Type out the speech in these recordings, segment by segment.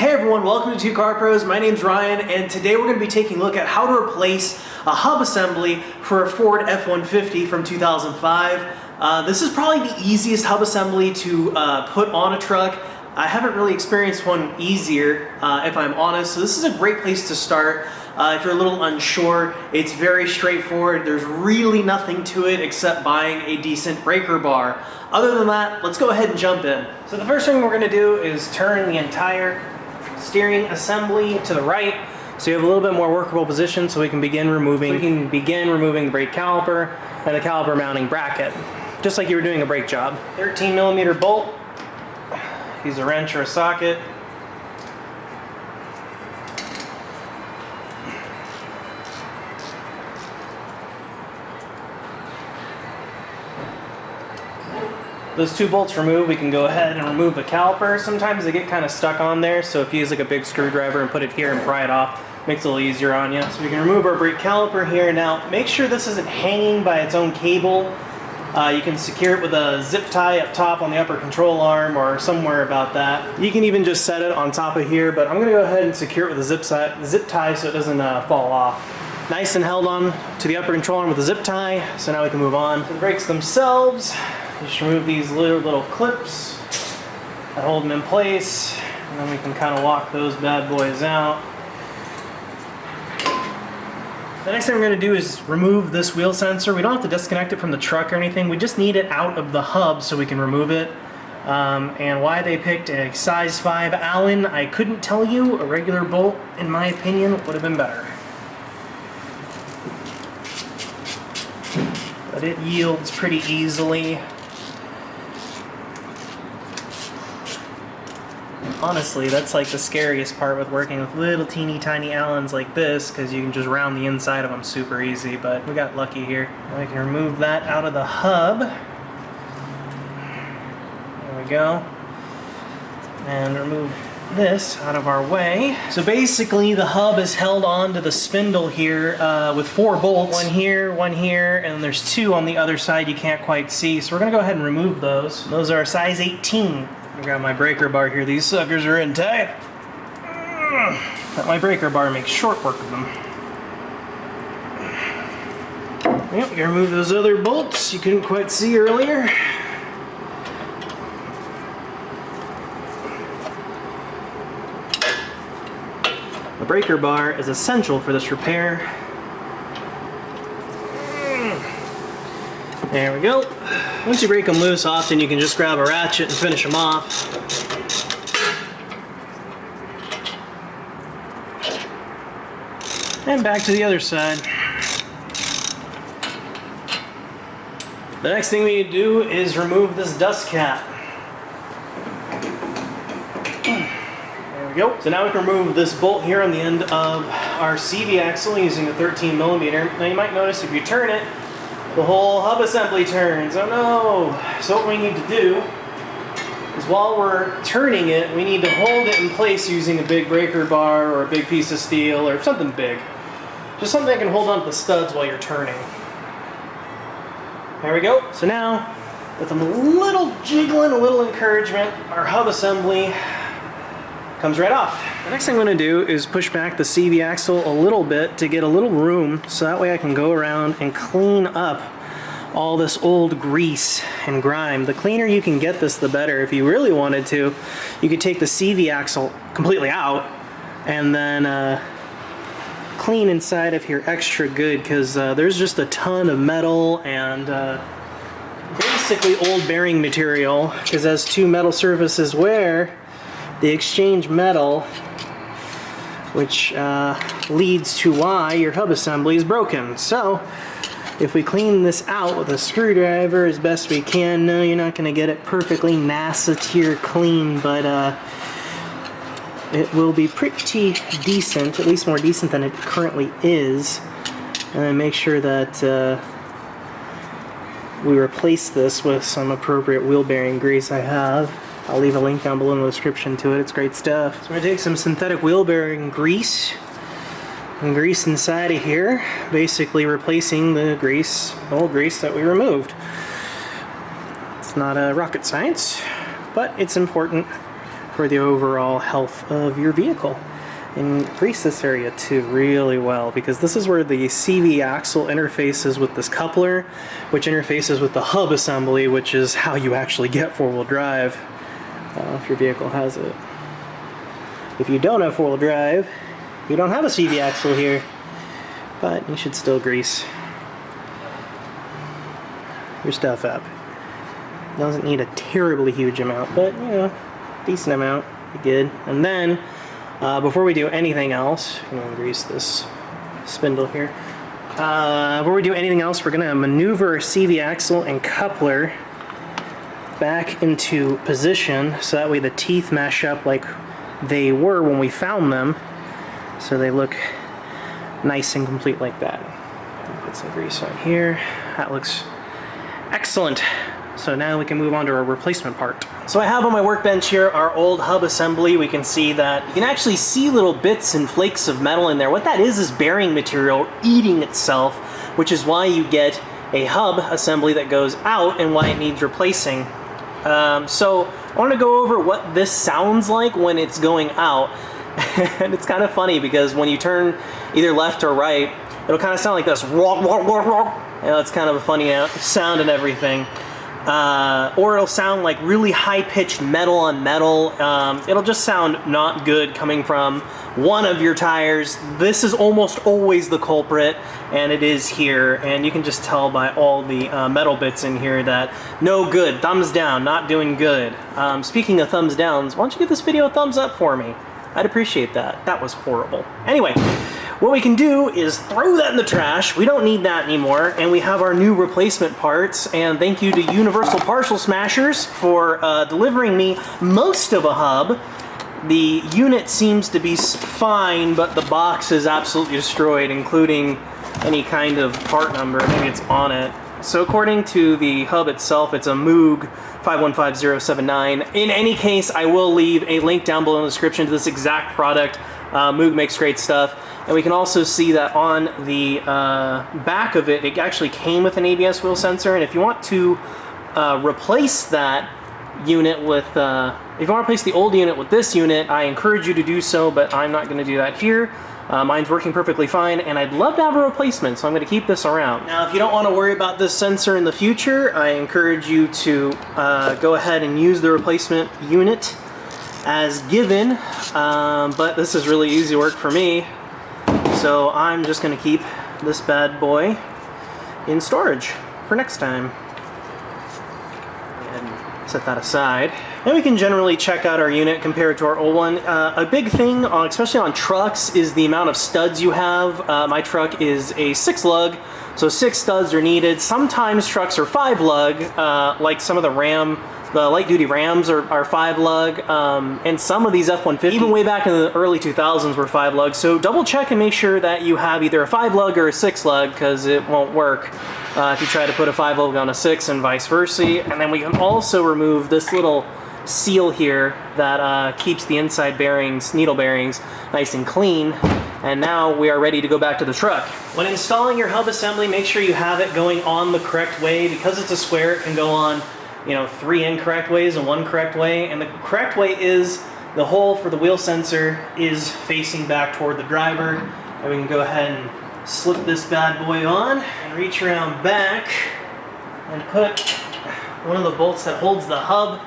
Hey everyone, welcome to Two Car Pros. My name's Ryan, and today we're going to be taking a look at how to replace a hub assembly for a Ford F-150 from 2005. This is probably the easiest hub assembly to put on a truck. I haven't really experienced one easier, if I'm honest, so this is a great place to start. If you're a little unsure, it's very straightforward. There's really nothing to it except buying a decent breaker bar. Other than that, let's go ahead and jump in. So the first thing we're going to do is turn the entire steering assembly to the right so you have a little bit more workable position so we can begin removing the brake caliper and the caliper mounting bracket, just like you were doing a brake job. 13mm bolt, use a wrench or a socket. Those two bolts removed, we can go ahead and remove the caliper. Sometimes they get kind of stuck on there, so if you use like a big screwdriver and put it here and pry it off, makes it a little easier on you. So we can remove our brake caliper here. Now, make sure this isn't hanging by its own cable. You can secure it with a zip tie up top on the upper control arm or somewhere about that. You can even just set it on top of here, but I'm gonna go ahead and secure it with a zip tie so it doesn't fall off. Nice and held on to the upper control arm with a zip tie, so now we can move on. The brakes themselves, just remove these little clips that hold them in place, and then we can kind of walk those bad boys out. The next thing we're going to do is remove this wheel sensor. We don't have to disconnect it from the truck or anything. We just need it out of the hub so we can remove it. And why they picked a size 5 Allen, I couldn't tell you. A regular bolt, in my opinion, would have been better. But it yields pretty easily. Honestly, that's like the scariest part with working with little teeny tiny Allens like this, because you can just round the inside of them super easy, but we got lucky here. Now we can remove that out of the hub. There we go. And remove this out of our way. So basically the hub is held on to the spindle here with 4 bolts. One here, and then there's 2 on the other side you can't quite see. So we're going to go ahead and remove those. Those are a size 18. I got my breaker bar here. These suckers are in tight. But my breaker bar makes short work of them. Yep, we can remove those other bolts you couldn't quite see earlier. The breaker bar is essential for this repair. There we go. Once you break them loose, often you can just grab a ratchet and finish them off. And back to the other side. The next thing we need to do is remove this dust cap. There we go. So now we can remove this bolt here on the end of our CV axle using a 13mm. Now you might notice if you turn it, the whole hub assembly turns. Oh no! So what we need to do is while we're turning it, we need to hold it in place using a big breaker bar or a big piece of steel or something big. Just something that can hold on to the studs while you're turning. There we go. So now, with a little jiggling, a little encouragement, our hub assembly comes right off. The next thing I'm going to do is push back the CV axle a little bit to get a little room so that way I can go around and clean up all this old grease and grime. The cleaner you can get this, the better. If you really wanted to, you could take the CV axle completely out and then clean inside of here extra good, because there's just a ton of metal and basically old bearing material, because as 2 metal surfaces wear, the exchange metal, which leads to why your hub assembly is broken. So if we clean this out with a screwdriver as best we can, no, you're not going to get it perfectly NASA tier clean, but it will be pretty decent, at least more decent than it currently is. And then make sure that we replace this with some appropriate wheel bearing grease I have. I'll leave a link down below in the description to it. It's great stuff. So I'm going to take some synthetic wheel bearing grease and grease inside of here, basically replacing the grease, old grease that we removed. It's not rocket science, but it's important for the overall health of your vehicle. And grease this area too really well, because this is where the CV axle interfaces with this coupler, which interfaces with the hub assembly, which is how you actually get four-wheel drive if your vehicle has it. If you don't have four-wheel drive, you don't have a CV axle here, but you should still grease your stuff up. Doesn't need a terribly huge amount, but you know, decent amount, be good. And then before we do anything else, I'm gonna grease this spindle here. Before we do anything else, we're gonna maneuver our CV axle and coupler back into position, so that way the teeth mesh up like they were when we found them, so they look nice and complete like that. Put some grease on here. That looks excellent. So now we can move on to our replacement part. So I have on my workbench here our old hub assembly. We can see that you can actually see little bits and flakes of metal in there. What that is bearing material eating itself, which is why you get a hub assembly that goes out and why it needs replacing. So I want to go over what this sounds like when it's going out. And it's kind of funny because when you turn either left or right, it'll kind of sound like this. You know, it's kind of a funny sound and everything. Or it'll sound like really high-pitched metal on metal. It'll just sound not good coming from one of your tires. This is almost always the culprit, and it is here. And you can just tell by all the metal bits in here that no good, thumbs down, not doing good. Speaking of thumbs downs, why don't you give this video a thumbs up for me? I'd appreciate that. That was horrible. Anyway, what we can do is throw that in the trash. We don't need that anymore, and we have our new replacement parts. And thank you to Universal Partial Smashers for delivering me most of a hub. The unit seems to be fine, but the box is absolutely destroyed, including any kind of part number. Maybe it's on it. So according to the hub itself, it's a Moog 515079. In any case, I will leave a link down below in the description to this exact product. Moog makes great stuff. And we can also see that on the back of it, it actually came with an ABS wheel sensor. And if you want to replace that unit with, if you want to replace the old unit with this unit, I encourage you to do so, but I'm not going to do that here. Mine's working perfectly fine, and I'd love to have a replacement, so I'm going to keep this around. Now, if you don't want to worry about this sensor in the future, I encourage you to go ahead and use the replacement unit as given, but this is really easy work for me, so I'm just going to keep this bad boy in storage for next time. And set that aside. Then we can generally check out our unit compared to our old one. A big thing, especially on trucks, is the amount of studs you have. My truck is a 6-lug, so 6 studs are needed. Sometimes trucks are 5-lug, like some of the light-duty Rams are 5-lug, and some of these F-150, even way back in the early 2000s, were 5-lug. So double check and make sure that you have either a 5-lug or a 6-lug, because it won't work if you try to put a 5-lug on a 6 and vice versa. And then we can also remove this little seal here that keeps the inside bearings, needle bearings, nice and clean. And now we are ready to go back to the truck. When installing your hub assembly, make sure you have it going on the correct way. Because it's a square, it can go on, you know, 3 incorrect ways and 1 correct way. And the correct way is the hole for the wheel sensor is facing back toward the driver. And we can go ahead and slip this bad boy on and reach around back and put one of the bolts that holds the hub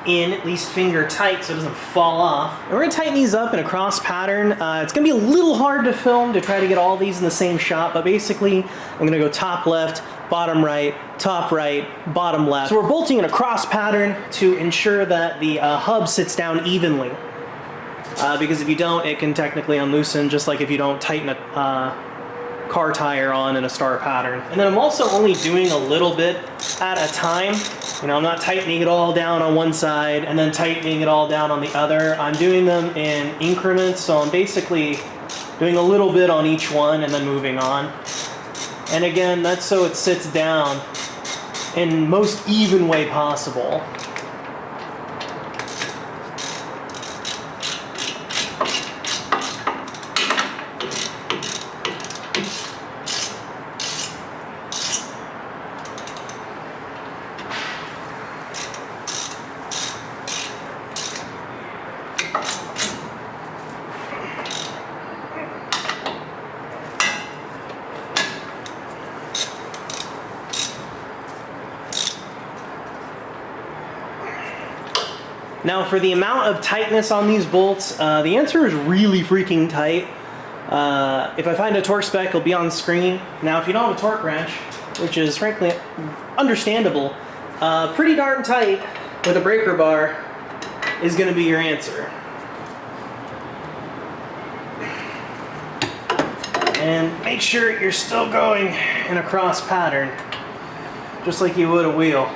in, at least finger tight, so it doesn't fall off. And we're going to tighten these up in a cross pattern. It's going to be a little hard to film to try to get all these in the same shot, but basically I'm going to go top left, bottom right, top right, bottom left. So we're bolting in a cross pattern to ensure that the hub sits down evenly. Because if you don't, it can technically unloosen, just like if you don't tighten a car tire on in a star pattern. And then I'm also only doing a little bit at a time. You know, I'm not tightening it all down on one side and then tightening it all down on the other. I'm doing them in increments, so I'm basically doing a little bit on each one and then moving on. And again, that's so it sits down in most even way possible. Now for the amount of tightness on these bolts, the answer is really freaking tight. If I find a torque spec, it'll be on the screen. Now if you don't have a torque wrench, which is frankly understandable, pretty darn tight with a breaker bar is going to be your answer. And make sure you're still going in a cross pattern, just like you would a wheel.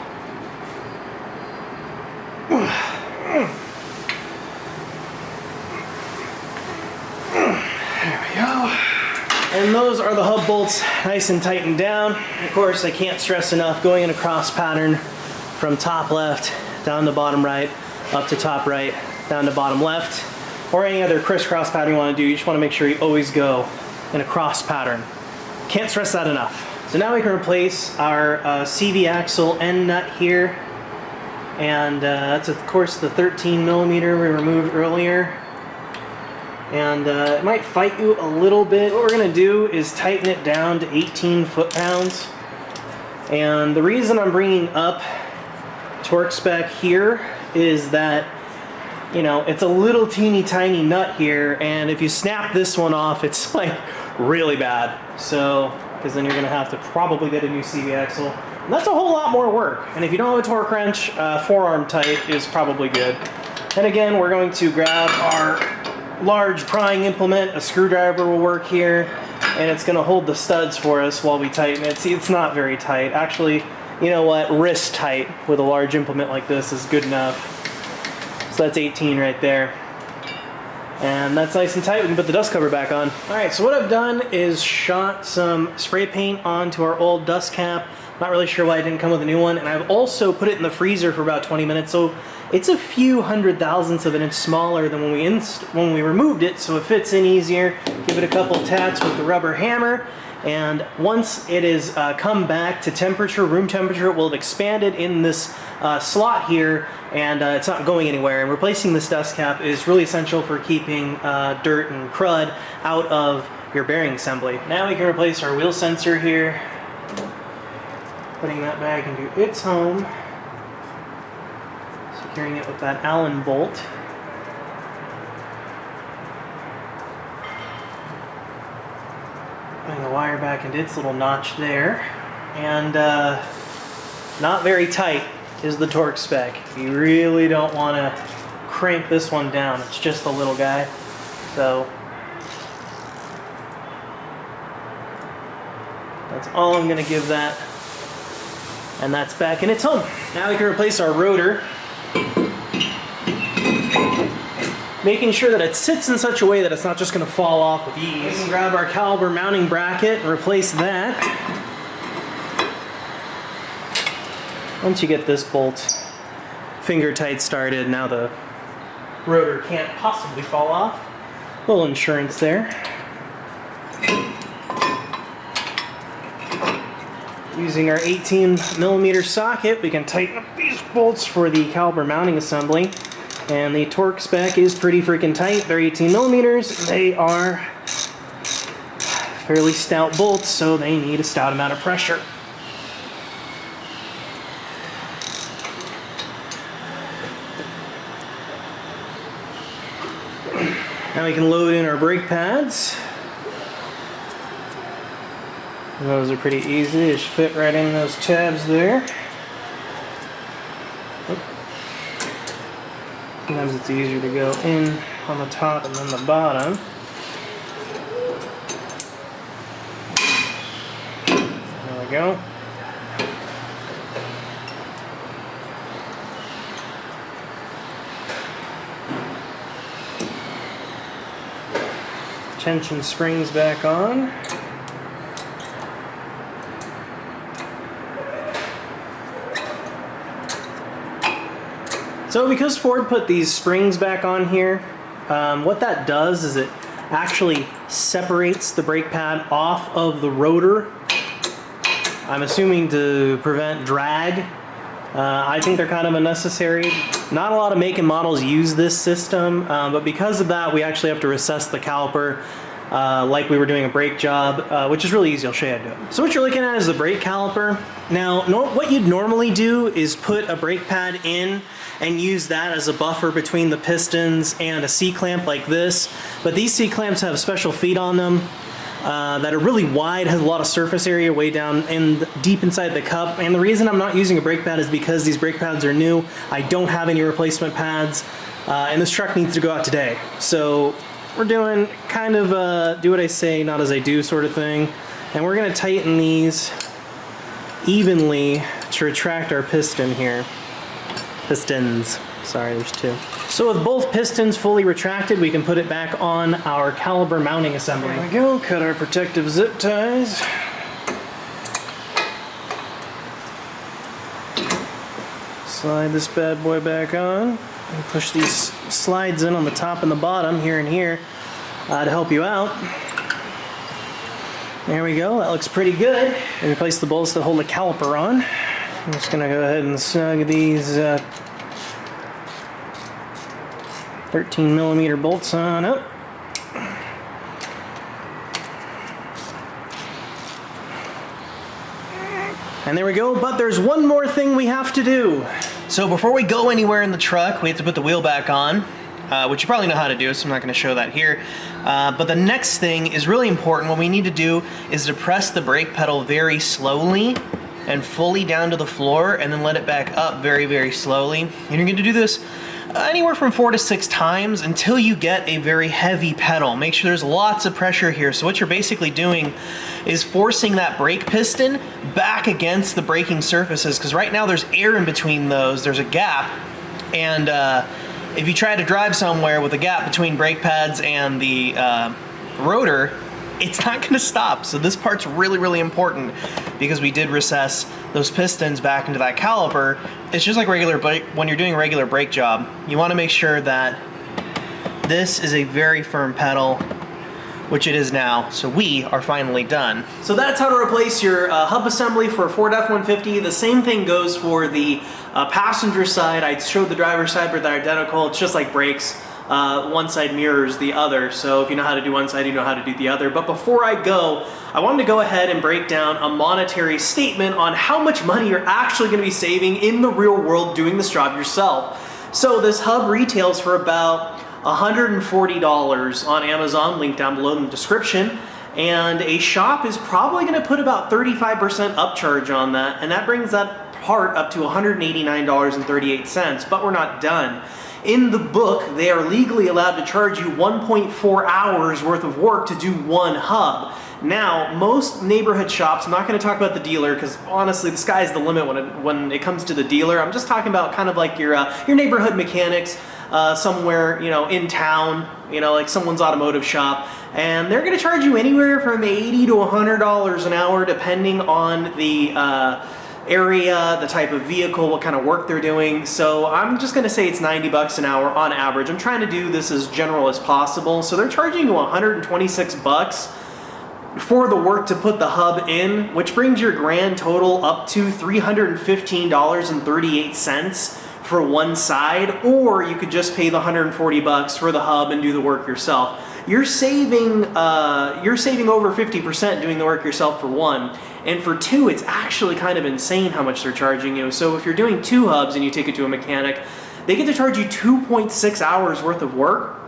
There we go. And those are the hub bolts, nice and tightened down. Of course, I can't stress enough, going in a cross pattern from top left down to bottom right, up to top right, down to bottom left, or any other crisscross pattern you want to do. You just want to make sure you always go in a cross pattern. Can't stress that enough. So now we can replace our CV axle end nut here, and that's of course the 13 millimeter we removed earlier. And it might fight you a little bit. What we're going to do is tighten it down to 18 foot-pounds. And the reason I'm bringing up torque spec here is that, you know, it's a little teeny tiny nut here, and if you snap this one off, it's like really bad. So, because then you're going to have to probably get a new CV axle. And that's a whole lot more work. And if you don't have a torque wrench, forearm tight is probably good. And again, we're going to grab our large prying implement. A screwdriver will work here, and it's going to hold the studs for us while we tighten it. See, it's not very tight. Actually, you know what? Wrist tight with a large implement like this is good enough. So that's 18 right there. And that's nice and tight. We can put the dust cover back on. Alright, so what I've done is shot some spray paint onto our old dust cap. Not really sure why I didn't come with a new one. And I've also put it in the freezer for about 20 minutes. So it's a few hundred thousandths of an inch smaller than when we removed it. So it fits in easier. Give it a couple taps with the rubber hammer. And once it is come back to temperature, room temperature, it will have expanded in this slot here, and it's not going anywhere. And replacing this dust cap is really essential for keeping dirt and crud out of your bearing assembly. Now we can replace our wheel sensor here, putting that back into its home, securing it with that Allen bolt. Putting the wire back into its little notch there. And not very tight is the torque spec. You really don't want to crank this one down. It's just a little guy. So that's all I'm going to give that. And that's back in its home. Now we can replace our rotor, making sure that it sits in such a way that it's not just going to fall off with ease. We can grab our caliper mounting bracket and replace that. Once you get this bolt finger tight started, now the rotor can't possibly fall off. A little insurance there. Using our 18 millimeter socket, we can tighten up these bolts for the caliper mounting assembly. And the torque spec is pretty freaking tight. They're 18 millimeters. They are fairly stout bolts, so they need a stout amount of pressure. Now we can load in our brake pads. Those are pretty easy. They just fit right in those tabs there. Sometimes it's easier to go in on the top and then the bottom. There we go. Tension springs back on. So because Ford put these springs back on here, what that does is it actually separates the brake pad off of the rotor. I'm assuming to prevent drag. I think they're kind of unnecessary. Not a lot of make and models use this system, but because of that, we actually have to recess the caliper like we were doing a brake job, which is really easy. I'll show you how to do it. So what you're looking at is the brake caliper. Now, what you'd normally do is put a brake pad in and use that as a buffer between the pistons and a C-clamp like this. But these C-clamps have special feet on them that are really wide, has a lot of surface area way down deep inside the cup. And the reason I'm not using a brake pad is because these brake pads are new. I don't have any replacement pads, and this truck needs to go out today. So we're doing kind of do what I say, not as I do sort of thing. And we're gonna tighten these evenly to retract our piston here. Pistons, sorry, there's two. So with both pistons fully retracted, we can put it back on our caliper mounting assembly. There we go, cut our protective zip ties. Slide this bad boy back on. And push these slides in on the top and the bottom, here and here, to help you out. There we go, that looks pretty good. And replace the bolts that hold the caliper on. I'm just gonna go ahead and snug these 13mm bolts on up. And there we go, but there's one more thing we have to do. So before we go anywhere in the truck, we have to put the wheel back on, which you probably know how to do, so I'm not gonna show that here. But the next thing is really important. What we need to do is to press the brake pedal very slowly and fully down to the floor, and then let it back up very, very slowly. And you're going to do this anywhere from 4 to 6 times until you get a very heavy pedal. Make sure there's lots of pressure here. So what you're basically doing is forcing that brake piston back against the braking surfaces, because right now there's air in between those. There's a gap, and if you try to drive somewhere with a gap between brake pads and the rotor, it's not going to stop. So this part's really, really important, because we did recess those pistons back into that caliper. It's just like when you're doing a regular brake job, you want to make sure that this is a very firm pedal, which it is now. So we are finally done. So that's how to replace your hub assembly for a Ford F-150. The same thing goes for the passenger side. I showed the driver's side, but they're identical. It's just like brakes. One side mirrors the other, so if you know how to do one side, you know how to do the other. But before I go, I wanted to go ahead and break down a monetary statement on how much money you're actually going to be saving in the real world doing this job yourself. So this hub retails for about $140 on Amazon, link down below in the description, and a shop is probably going to put about 35% upcharge on that, and that brings that part up to $189.38, but we're not done. In the book, they are legally allowed to charge you 1.4 hours worth of work to do one hub. Now, most neighborhood shops, I'm not going to talk about the dealer, because honestly, the sky's the limit when it comes to the dealer. I'm just talking about kind of like your neighborhood mechanics somewhere, in town, like someone's automotive shop, and they're going to charge you anywhere from $80 to $100 an hour, depending on the area, the type of vehicle, what kind of work they're doing. So I'm just gonna say it's 90 bucks an hour on average. I'm trying to do this as general as possible. So they're charging you 126 bucks for the work to put the hub in, which brings your grand total up to $315.38 for one side, or you could just pay the 140 bucks for the hub and do the work yourself. You're saving over 50% doing the work yourself for one. And for two, it's actually kind of insane how much they're charging you. So if you're doing 2 hubs and you take it to a mechanic, they get to charge you 2.6 hours worth of work,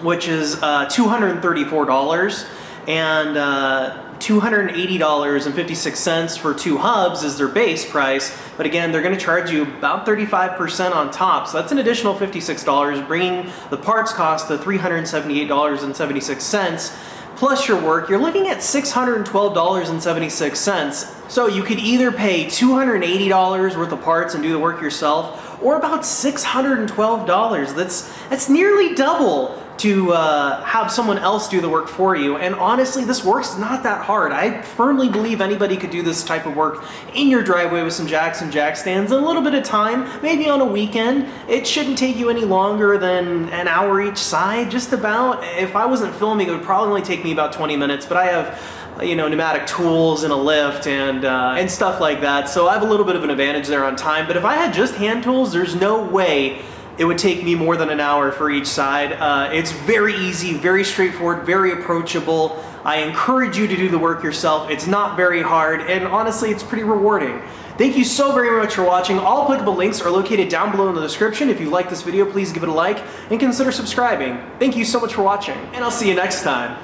which is $234, and $280.56 for 2 hubs is their base price. But again, they're going to charge you about 35% on top. So that's an additional $56, bringing the parts cost to $378.76. Plus your work, you're looking at $612.76. So you could either pay $280 worth of parts and do the work yourself, or about $612. That's nearly double to have someone else do the work for you. And honestly, this work's not that hard. I firmly believe anybody could do this type of work in your driveway with some jacks and jack stands in a little bit of time, maybe on a weekend. It shouldn't take you any longer than an hour each side, just about. If I wasn't filming, it would probably only take me about 20 minutes, but I have pneumatic tools and a lift and stuff like that. So I have a little bit of an advantage there on time. But if I had just hand tools, there's no way it would take me more than an hour for each side. It's very easy, very straightforward, very approachable. I encourage you to do the work yourself. It's not very hard, and honestly, it's pretty rewarding. Thank you so very much for watching. All applicable links are located down below in the description. If you like this video, please give it a like and consider subscribing. Thank you so much for watching, and I'll see you next time.